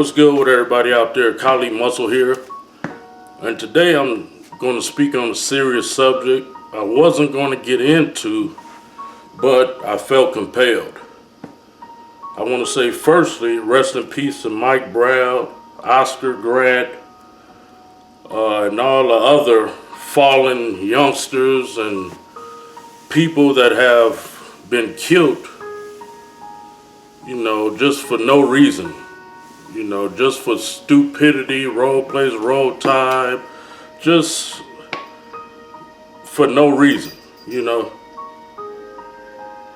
what's good with everybody out there? Collie Muscle here. And today I'm going to speak on a serious subject I wasn't going to get into, but I felt compelled. I want to say firstly, rest in peace to Mike Brown, Oscar Grant, and all the other fallen youngsters and people that have been killed, just for no reason. Just for stupidity, role plays, roll time, just for no reason,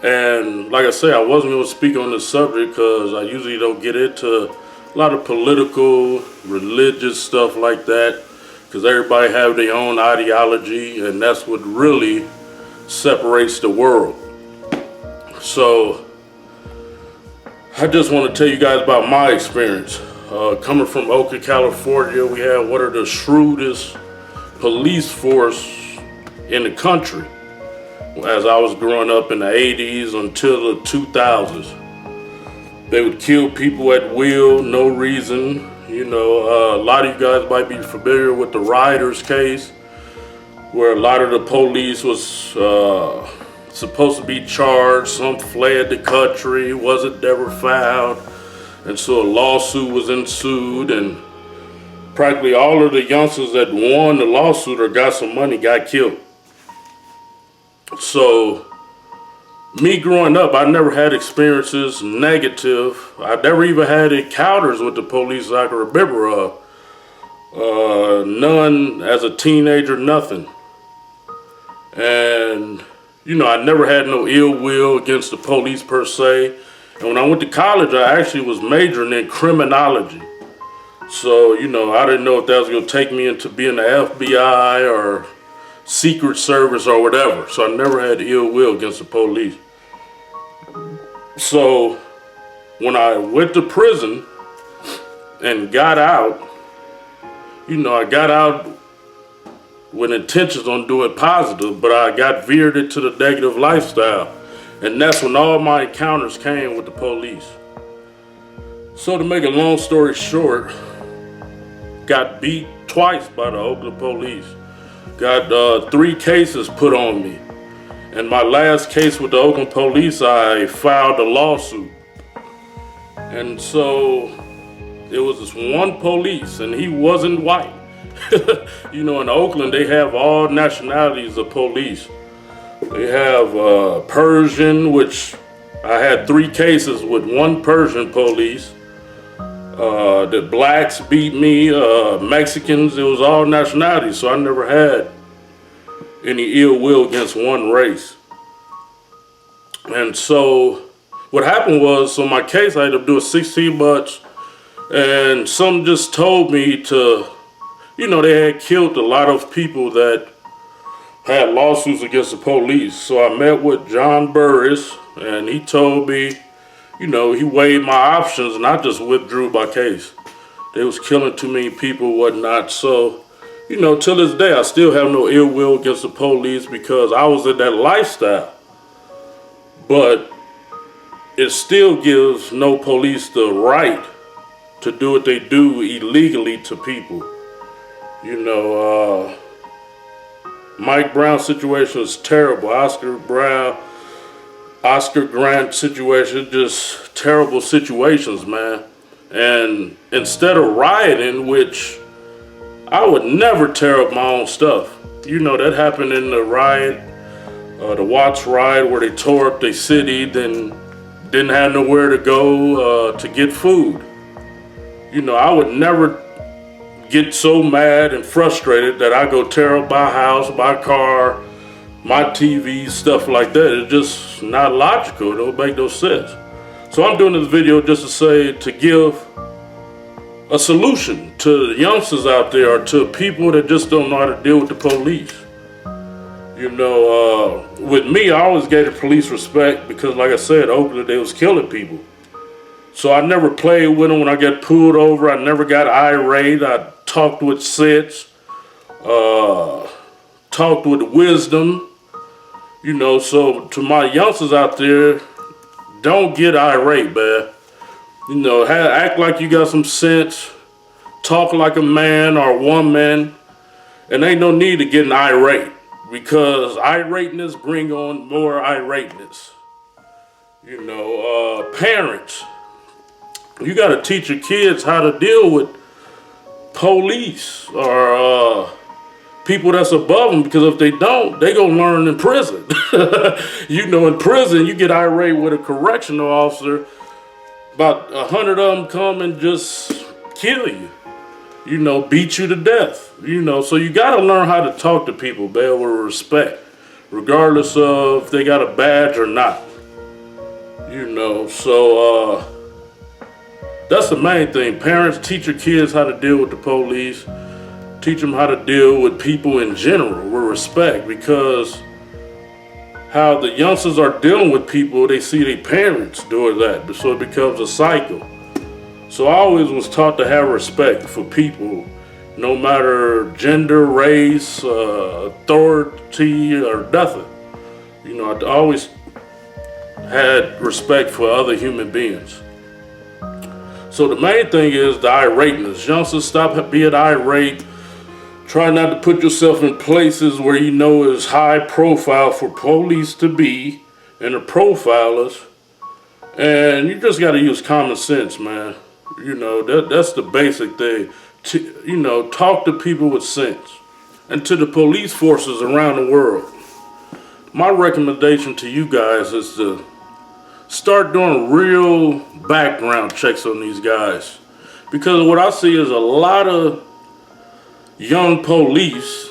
And like I say, I wasn't going to speak on this subject because I usually don't get into a lot of political, religious stuff like that, because everybody have their own ideology, and that's what really separates the world. So I just want to tell you guys about my experience. Coming from Oakland, California, we have one of the shrewdest police force in the country. As I was growing up in the 80s until the 2000s. They would kill people at will, no reason. A lot of you guys might be familiar with the rioters case, where a lot of the police was supposed to be charged. Some fled the country, wasn't never found, and so a lawsuit was ensued, and practically all of the youngsters that won the lawsuit or got some money got killed. So me growing up, I never had experiences negative. I never even had encounters with the police I can remember of. None as a teenager, nothing. And I never had no ill will against the police per se. And when I went to college, I actually was majoring in criminology. So, I didn't know if that was going to take me into being the FBI or Secret Service or whatever. So I never had ill will against the police. So when I went to prison and got out, I got out with intentions on doing positive, but I got veered into the negative lifestyle. And that's when all my encounters came with the police. So to make a long story short, got beat twice by the Oakland police. Got 3 cases put on me. And my last case with the Oakland police, I filed a lawsuit. And so it was this one police, and he wasn't white. In Oakland, they have all nationalities of police. They have Persian, which I had 3 cases with one Persian police. The blacks beat me, Mexicans, it was all nationalities, so I never had any ill will against one race. And so what happened was, so my case, I ended up doing 16 months, and some just told me to, they had killed a lot of people that had lawsuits against the police. So I met with John Burris, and he told me, he weighed my options, and I just withdrew my case. They was killing too many people, whatnot. So, till this day, I still have no ill will against the police because I was in that lifestyle. But it still gives no police the right to do what they do illegally to people. Mike Brown's situation is terrible. Oscar Grant situation, just terrible situations, man. And instead of rioting, which I would never tear up my own stuff. That happened in the riot, the Watts riot, where they tore up their city, then didn't have nowhere to go to get food. I would never get so mad and frustrated that I go tear up my house, my car, my TV, stuff like that. It's just not logical. It don't make no sense. So I'm doing this video just to say, to give a solution to the youngsters out there, or to people that just don't know how to deal with the police. With me, I always gave the police respect because, like I said, Oakland, they was killing people. So I never played with them when I got pulled over. I never got irate. I talked with sense, talked with wisdom. So to my youngsters out there, don't get irate, man. You know, act like you got some sense, talk like a man or a woman, and ain't no need to get irate, because irateness bring on more irateness. You know, parents, you got to teach your kids how to deal with police or people that's above them, because if they don't, they gonna learn in prison. You know, in prison, you get irate with a correctional officer, about 100 of them come and just kill you. You know, beat you to death. You know, so you gotta learn how to talk to people, man, with respect, regardless of if they got a badge or not. You know, so that's the main thing. Parents, teach your kids how to deal with the police. Teach them how to deal with people in general with respect, because how the youngsters are dealing with people, they see their parents doing that, so it becomes a cycle. So I always was taught to have respect for people, no matter gender, race, authority, or nothing. You know, I always had respect for other human beings. So the main thing is the irateness. Youngsters, stop being irate. Try not to put yourself in places where you know is high profile for police to be and the profilers. And you just got to use common sense, man. You know, that's the basic thing. You know, talk to people with sense. And to the police forces around the world, my recommendation to you guys is to start doing real background checks on these guys. Because what I see is a lot of young police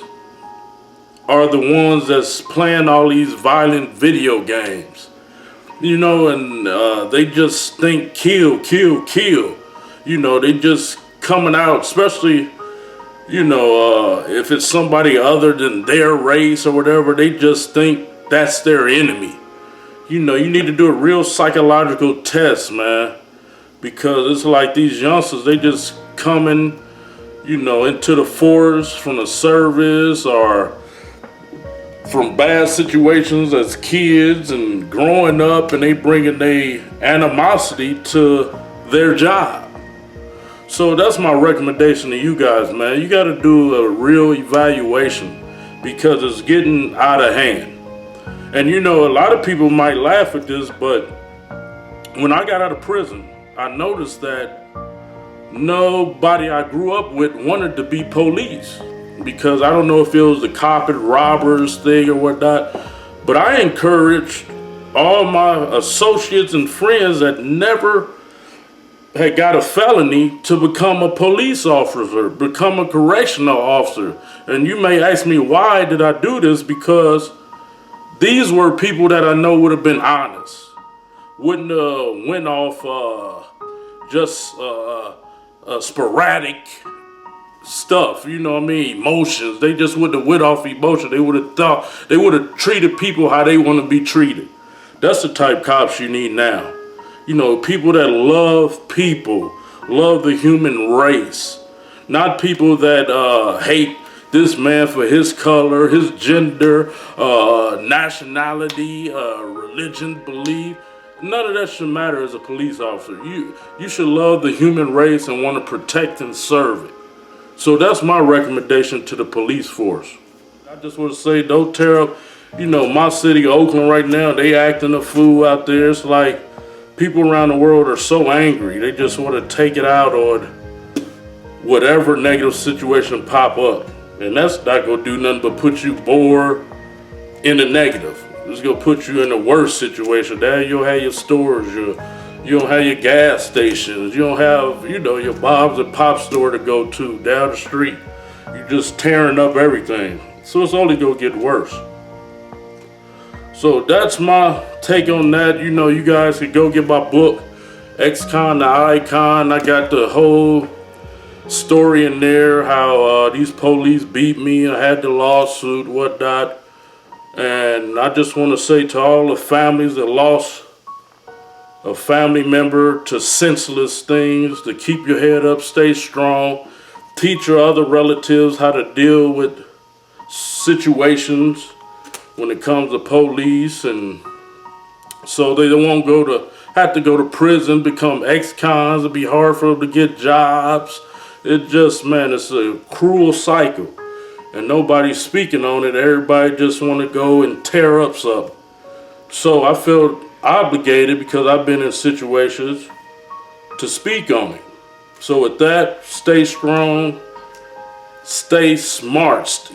are the ones that's playing all these violent video games. You know, and they just think kill, kill, kill. You know, they just coming out, especially, you know, if it's somebody other than their race or whatever, they just think that's their enemy. You know, you need to do a real psychological test, man. Because it's like these youngsters, they just coming, you know, into the force from the service or from bad situations as kids and growing up, and they bringing their animosity to their job. So that's my recommendation to you guys, man. You got to do a real evaluation, because it's getting out of hand. And you know, a lot of people might laugh at this, but when I got out of prison, I noticed that nobody I grew up with wanted to be police, because I don't know if it was the carpet robbers thing or whatnot, but I encouraged all my associates and friends that never had got a felony to become a police officer, become a correctional officer. And you may ask me, why did I do this? Because these were people that I know would have been honest, wouldn't have went off just sporadic stuff, you know what I mean, emotions. They just wouldn't have went off emotion. They would have thought, they would have treated people how they want to be treated. That's the type cops you need now. You know, people that love people, love the human race, not people that hate this man for his color, his gender, nationality, religion, belief. None of that should matter as a police officer. You should love the human race and want to protect and serve it. So that's my recommendation to the police force. I just want to say, don't tear up, you know, my city, Oakland right now, they acting a fool out there. It's like people around the world are so angry. They just want to take it out on whatever negative situation pop up. And that's not going to do nothing but put you more in the negative. It's going to put you in a worse situation. Now you don't have your stores, you don't have your gas stations, you don't have, you know, your Bob's and Pop store to go to down the street. You're just tearing up everything. So it's only going to get worse. So that's my take on that. You know, you guys can go get my book, Ex-Con to Icon. I got the whole story in there, how these police beat me, I had the lawsuit, whatnot. And I just want to say to all the families that lost a family member to senseless things, to keep your head up, stay strong, teach your other relatives how to deal with situations when it comes to police, and so they won't go to have to go to prison, become ex-cons. It'd be hard for them to get jobs. It just, man, it's a cruel cycle. And nobody's speaking on it. Everybody just want to go and tear up something. So I felt obligated, because I've been in situations, to speak on it. So with that, stay strong, stay smart,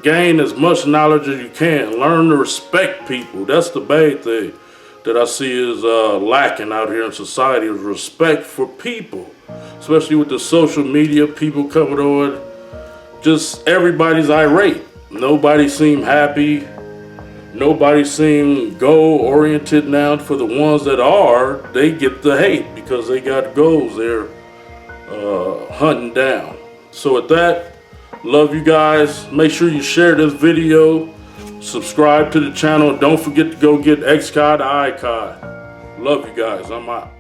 gain as much knowledge as you can. Learn to respect people. That's the main thing that I see is lacking out here in society, is respect for people. Especially with the social media, people coming on, just everybody's irate. Nobody seem happy. Nobody seem goal-oriented now. For the ones that are, they get the hate because they got goals they're hunting down. So with that, love you guys. Make sure you share this video. Subscribe to the channel. Don't forget to go get X-Cod to I-Cod. Love you guys. I'm out.